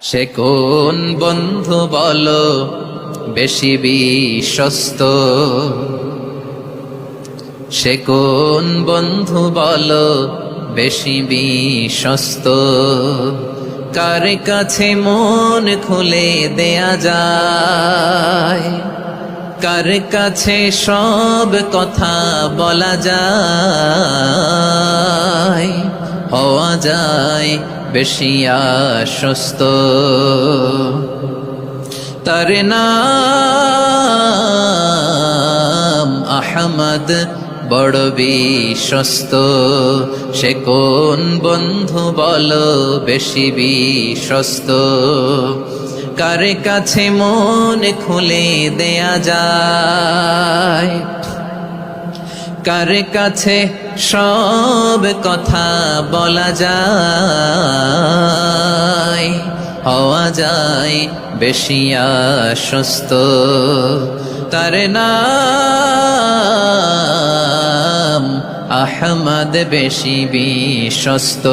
সে কোন বন্ধু বলো বেশি বিশ্বস্ত, সে কোন বন্ধু বলো বেশি বিশ্বস্ত, কার কাছে মন খুলে দেয়া যায়, কার কাছে সব কথা বলা যায়, হওয়া যায় বেশি আশ্বস্ত। তার নাম আহমদ বড় বিশ্বস্ত, সে কোন বন্ধু বলো বেশি বিশ্বস্ত, কার কাছে মন খুলে দেয়া যায়, কার কাছে সব কথা বলা যায়, হওয়া যায় বেশি আশ্বস্ত। তার নাম আহমদ বেশি বিশ্বস্ত।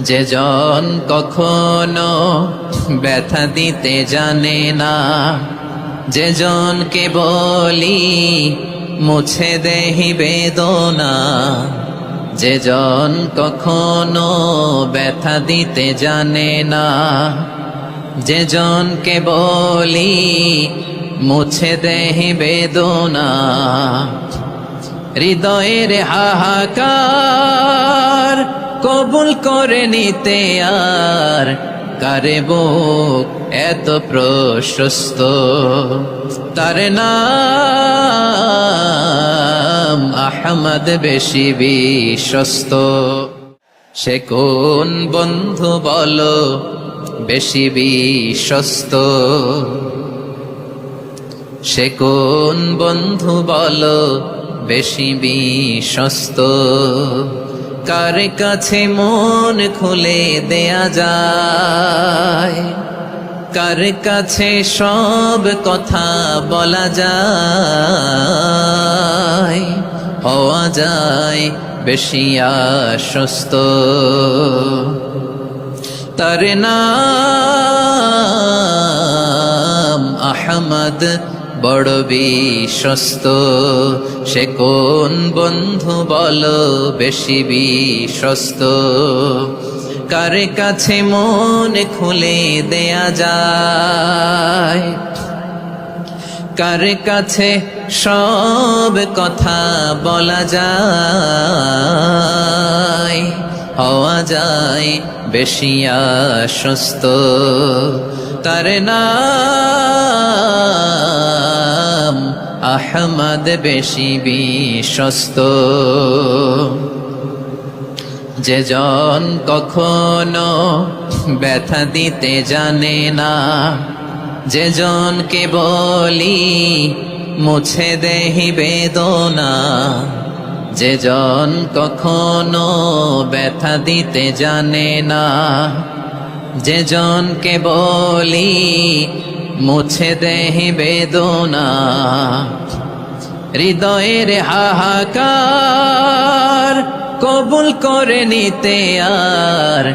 যে জন কখনো ব্যথা দিতে জানে না, যে জনকে বলি মুছে দেহি বেদনা, যে জন কখনো ব্যথা দিতে জানে না, যে জনকে বলি মুছে দেহি বেদনা, হৃদয়ের হাহাকার কবুল করে নিতে আর কারে বুক এত প্রশস্ত। তার নাম আহমদ বেশি বিশ্বস্ত। সে কোন বন্ধু বলো বেশি বিশ্বস্ত, সে কোন বন্ধু বলো বেশি বিশ্বস্ত, কার কাছে মন খুলে দেয়া যায়, কার কাছে সব কথা বলা যায়, হওয়া যায় বেশি আশ্বস্ত। তার নাম আহমদ বড় বিশ্বস্ত, সে কোন বন্ধু বলো বেশি বিশ্বস্ত, কার কাছে মন খুলে দেয়া যায়, কার কাছে সব কথা বলা যায়, হওয়া যায় বেশি আশ্বস্ত। তার নাম আহমদ বেশি বিশ্বস্ত। যে জন কখনো ব্যথা দিতে জানে না, যে জনকে বলি মুছে দেহি বেদনা, যে জন কখনো ব্যথা দিতে জানে না, যে জনকে বলি মুছে দেহি বেদনা, হৃদয়ের হাহাকার কবুল করে নিতে আর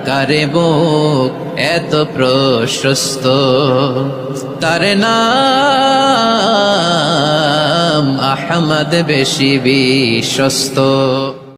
কারে বুক এত প্রশস্ত। তার নাম আহমদ বেশি বিশ্বস্ত।